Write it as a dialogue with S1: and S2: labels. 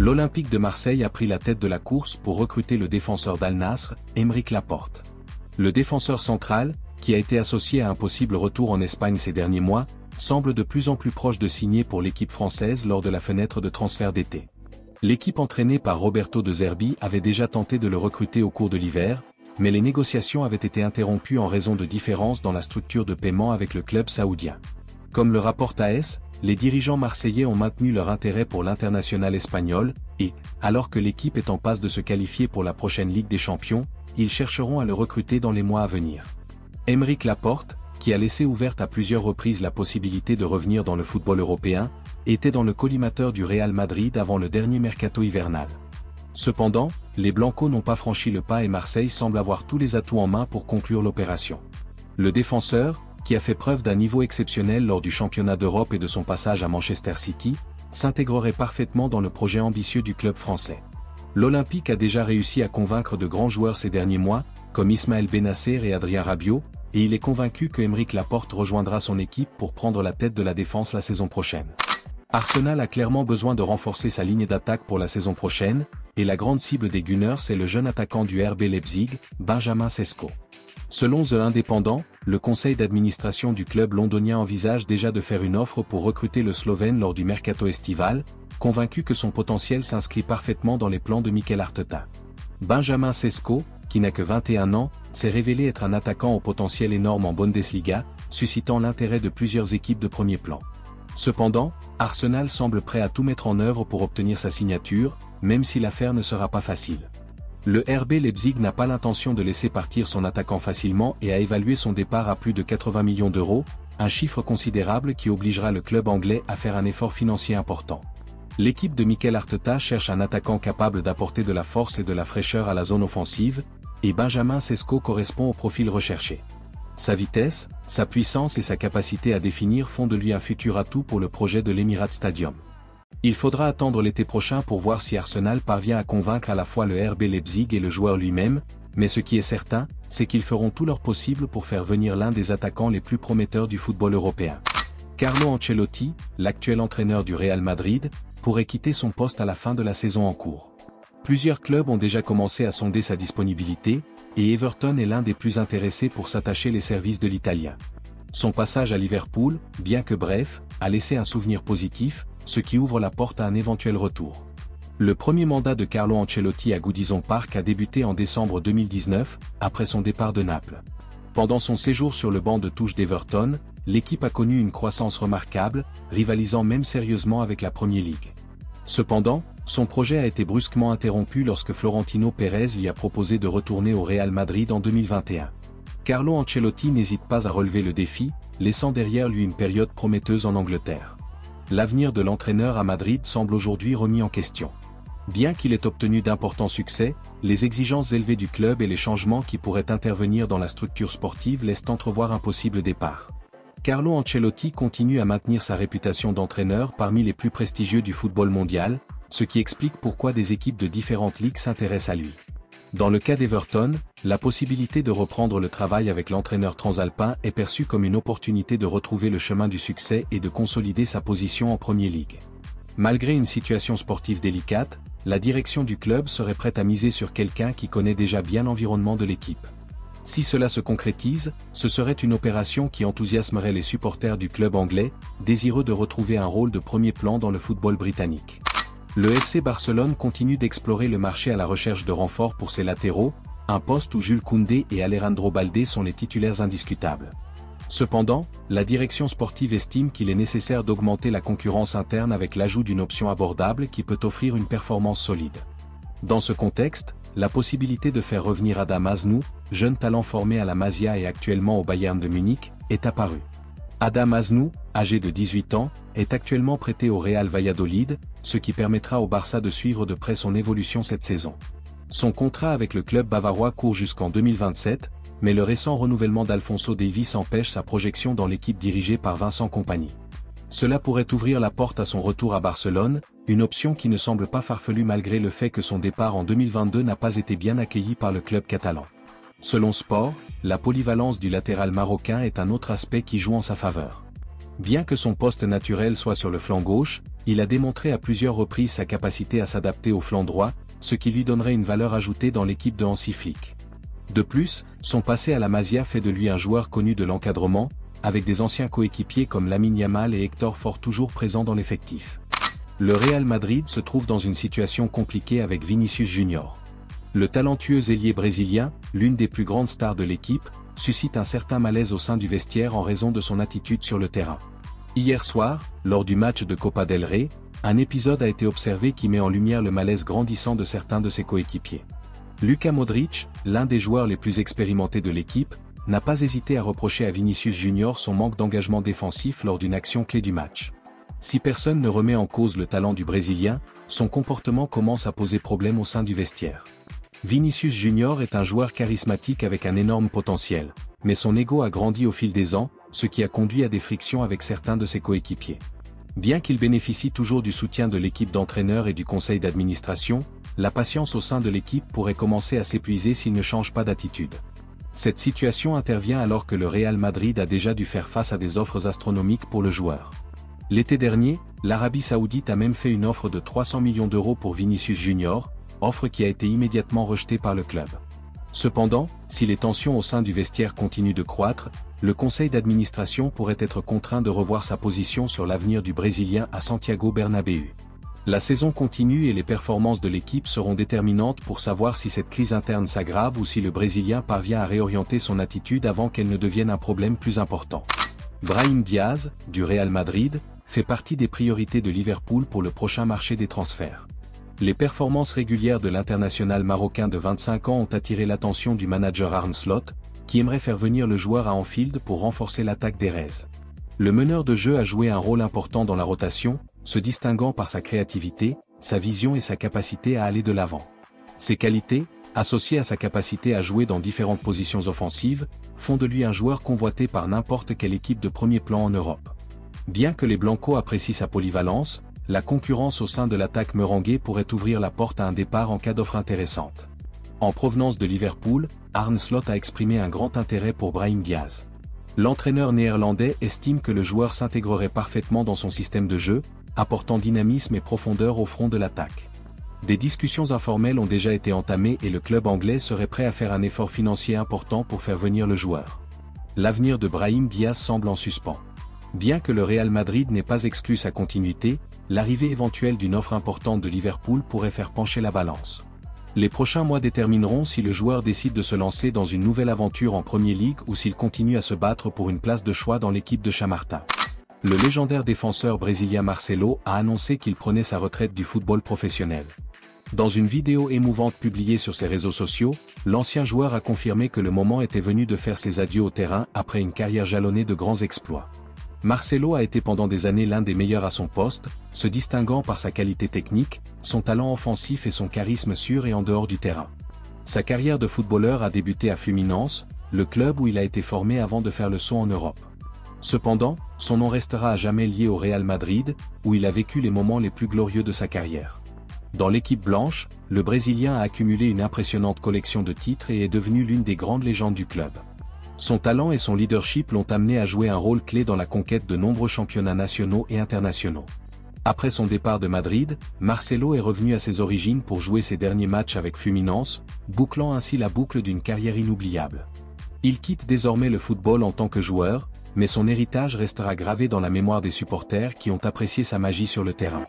S1: L'Olympique de Marseille a pris la tête de la course pour recruter le défenseur d'Al Nassr, Aymeric Laporte. Le défenseur central, qui a été associé à un possible retour en Espagne ces derniers mois, semble de plus en plus proche de signer pour l'équipe française lors de la fenêtre de transfert d'été. L'équipe entraînée par Roberto De Zerbi avait déjà tenté de le recruter au cours de l'hiver, mais les négociations avaient été interrompues en raison de différences dans la structure de paiement avec le club saoudien. Comme le rapporte AS, les dirigeants marseillais ont maintenu leur intérêt pour l'international espagnol, et, alors que l'équipe est en passe de se qualifier pour la prochaine Ligue des Champions, ils chercheront à le recruter dans les mois à venir. Aymeric Laporte, qui a laissé ouverte à plusieurs reprises la possibilité de revenir dans le football européen, était dans le collimateur du Real Madrid avant le dernier mercato hivernal. Cependant, les Blancos n'ont pas franchi le pas et Marseille semble avoir tous les atouts en main pour conclure l'opération. Le défenseur, qui a fait preuve d'un niveau exceptionnel lors du championnat d'Europe et de son passage à Manchester City, s'intégrerait parfaitement dans le projet ambitieux du club français. L'Olympique a déjà réussi à convaincre de grands joueurs ces derniers mois, comme Ismaël Bennacer et Adrien Rabiot, et il est convaincu que Aymeric Laporte rejoindra son équipe pour prendre la tête de la défense la saison prochaine. Arsenal a clairement besoin de renforcer sa ligne d'attaque pour la saison prochaine, et la grande cible des Gunners est le jeune attaquant du RB Leipzig, Benjamin Sesko. Selon The Independent, le conseil d'administration du club londonien envisage déjà de faire une offre pour recruter le Slovène lors du mercato estival, convaincu que son potentiel s'inscrit parfaitement dans les plans de Mikel Arteta. Benjamin Sesko, qui n'a que 21 ans, s'est révélé être un attaquant au potentiel énorme en Bundesliga, suscitant l'intérêt de plusieurs équipes de premier plan. Cependant, Arsenal semble prêt à tout mettre en œuvre pour obtenir sa signature, même si l'affaire ne sera pas facile. Le RB Leipzig n'a pas l'intention de laisser partir son attaquant facilement et a évalué son départ à plus de 80 millions d'euros, un chiffre considérable qui obligera le club anglais à faire un effort financier important. L'équipe de Mikel Arteta cherche un attaquant capable d'apporter de la force et de la fraîcheur à la zone offensive, et Benjamin Sesko correspond au profil recherché. Sa vitesse, sa puissance et sa capacité à définir font de lui un futur atout pour le projet de l'Emirates Stadium. Il faudra attendre l'été prochain pour voir si Arsenal parvient à convaincre à la fois le RB Leipzig et le joueur lui-même, mais ce qui est certain, c'est qu'ils feront tout leur possible pour faire venir l'un des attaquants les plus prometteurs du football européen. Carlo Ancelotti, l'actuel entraîneur du Real Madrid, pourrait quitter son poste à la fin de la saison en cours. Plusieurs clubs ont déjà commencé à sonder sa disponibilité, et Everton est l'un des plus intéressés pour s'attacher les services de l'Italien. Son passage à Liverpool, bien que bref, a laissé un souvenir positif, ce qui ouvre la porte à un éventuel retour. Le premier mandat de Carlo Ancelotti à Goodison Park a débuté en décembre 2019, après son départ de Naples. Pendant son séjour sur le banc de touche d'Everton, l'équipe a connu une croissance remarquable, rivalisant même sérieusement avec la Premier League. Cependant, son projet a été brusquement interrompu lorsque Florentino Pérez lui a proposé de retourner au Real Madrid en 2021. Carlo Ancelotti n'hésite pas à relever le défi, laissant derrière lui une période prometteuse en Angleterre. L'avenir de l'entraîneur à Madrid semble aujourd'hui remis en question. Bien qu'il ait obtenu d'importants succès, les exigences élevées du club et les changements qui pourraient intervenir dans la structure sportive laissent entrevoir un possible départ. Carlo Ancelotti continue à maintenir sa réputation d'entraîneur parmi les plus prestigieux du football mondial, ce qui explique pourquoi des équipes de différentes ligues s'intéressent à lui. Dans le cas d'Everton, la possibilité de reprendre le travail avec l'entraîneur transalpin est perçue comme une opportunité de retrouver le chemin du succès et de consolider sa position en Premier League. Malgré une situation sportive délicate, la direction du club serait prête à miser sur quelqu'un qui connaît déjà bien l'environnement de l'équipe. Si cela se concrétise, ce serait une opération qui enthousiasmerait les supporters du club anglais, désireux de retrouver un rôle de premier plan dans le football britannique. Le FC Barcelone continue d'explorer le marché à la recherche de renforts pour ses latéraux, un poste où Jules Koundé et Alejandro Balde sont les titulaires indiscutables. Cependant, la direction sportive estime qu'il est nécessaire d'augmenter la concurrence interne avec l'ajout d'une option abordable qui peut offrir une performance solide. Dans ce contexte, la possibilité de faire revenir Adam Aznou, jeune talent formé à la Masia et actuellement au Bayern de Munich, est apparue. Adam Aznou, âgé de 18 ans, est actuellement prêté au Real Valladolid, ce qui permettra au Barça de suivre de près son évolution cette saison. Son contrat avec le club bavarois court jusqu'en 2027, mais le récent renouvellement d'Alphonso Davies empêche sa projection dans l'équipe dirigée par Vincent Kompany. Cela pourrait ouvrir la porte à son retour à Barcelone, une option qui ne semble pas farfelue malgré le fait que son départ en 2022 n'a pas été bien accueilli par le club catalan. Selon Sport, la polyvalence du latéral marocain est un autre aspect qui joue en sa faveur. Bien que son poste naturel soit sur le flanc gauche, il a démontré à plusieurs reprises sa capacité à s'adapter au flanc droit, ce qui lui donnerait une valeur ajoutée dans l'équipe de Hansi Flick. De plus, son passé à la Masia fait de lui un joueur connu de l'encadrement, avec des anciens coéquipiers comme Lamine Yamal et Hector Ford toujours présents dans l'effectif. Le Real Madrid se trouve dans une situation compliquée avec Vinicius Junior. Le talentueux ailier brésilien, l'une des plus grandes stars de l'équipe, suscite un certain malaise au sein du vestiaire en raison de son attitude sur le terrain. Hier soir, lors du match de Copa del Rey, un épisode a été observé qui met en lumière le malaise grandissant de certains de ses coéquipiers. Luka Modric, l'un des joueurs les plus expérimentés de l'équipe, n'a pas hésité à reprocher à Vinicius Junior son manque d'engagement défensif lors d'une action clé du match. Si personne ne remet en cause le talent du Brésilien, son comportement commence à poser problème au sein du vestiaire. Vinicius Junior est un joueur charismatique avec un énorme potentiel, mais son ego a grandi au fil des ans, ce qui a conduit à des frictions avec certains de ses coéquipiers. Bien qu'il bénéficie toujours du soutien de l'équipe d'entraîneurs et du conseil d'administration, la patience au sein de l'équipe pourrait commencer à s'épuiser s'il ne change pas d'attitude. Cette situation intervient alors que le Real Madrid a déjà dû faire face à des offres astronomiques pour le joueur. L'été dernier, l'Arabie Saoudite a même fait une offre de 300 millions d'euros pour Vinicius Junior, offre qui a été immédiatement rejetée par le club. Cependant, si les tensions au sein du vestiaire continuent de croître, le conseil d'administration pourrait être contraint de revoir sa position sur l'avenir du Brésilien à Santiago Bernabéu. La saison continue et les performances de l'équipe seront déterminantes pour savoir si cette crise interne s'aggrave ou si le Brésilien parvient à réorienter son attitude avant qu'elle ne devienne un problème plus important. Brahim Diaz, du Real Madrid, fait partie des priorités de Liverpool pour le prochain marché des transferts. Les performances régulières de l'international marocain de 25 ans ont attiré l'attention du manager Arne Slot, qui aimerait faire venir le joueur à Anfield pour renforcer l'attaque des Reds. Le meneur de jeu a joué un rôle important dans la rotation, se distinguant par sa créativité, sa vision et sa capacité à aller de l'avant. Ces qualités, associées à sa capacité à jouer dans différentes positions offensives, font de lui un joueur convoité par n'importe quelle équipe de premier plan en Europe. Bien que les Blancos apprécient sa polyvalence, la concurrence au sein de l'attaque merengue pourrait ouvrir la porte à un départ en cas d'offre intéressante. En provenance de Liverpool, Arne Slot a exprimé un grand intérêt pour Brahim Diaz. L'entraîneur néerlandais estime que le joueur s'intégrerait parfaitement dans son système de jeu, apportant dynamisme et profondeur au front de l'attaque. Des discussions informelles ont déjà été entamées et le club anglais serait prêt à faire un effort financier important pour faire venir le joueur. L'avenir de Brahim Diaz semble en suspens. Bien que le Real Madrid n'ait pas exclu sa continuité, l'arrivée éventuelle d'une offre importante de Liverpool pourrait faire pencher la balance. Les prochains mois détermineront si le joueur décide de se lancer dans une nouvelle aventure en Premier League ou s'il continue à se battre pour une place de choix dans l'équipe de Chamartin. Le légendaire défenseur brésilien Marcelo a annoncé qu'il prenait sa retraite du football professionnel. Dans une vidéo émouvante publiée sur ses réseaux sociaux, l'ancien joueur a confirmé que le moment était venu de faire ses adieux au terrain après une carrière jalonnée de grands exploits. Marcelo a été pendant des années l'un des meilleurs à son poste, se distinguant par sa qualité technique, son talent offensif et son charisme sur et en dehors du terrain. Sa carrière de footballeur a débuté à Fluminense, le club où il a été formé avant de faire le saut en Europe. Cependant, son nom restera à jamais lié au Real Madrid, où il a vécu les moments les plus glorieux de sa carrière. Dans l'équipe blanche, le Brésilien a accumulé une impressionnante collection de titres et est devenu l'une des grandes légendes du club. Son talent et son leadership l'ont amené à jouer un rôle clé dans la conquête de nombreux championnats nationaux et internationaux. Après son départ de Madrid, Marcelo est revenu à ses origines pour jouer ses derniers matchs avec Fluminense, bouclant ainsi la boucle d'une carrière inoubliable. Il quitte désormais le football en tant que joueur, mais son héritage restera gravé dans la mémoire des supporters qui ont apprécié sa magie sur le terrain.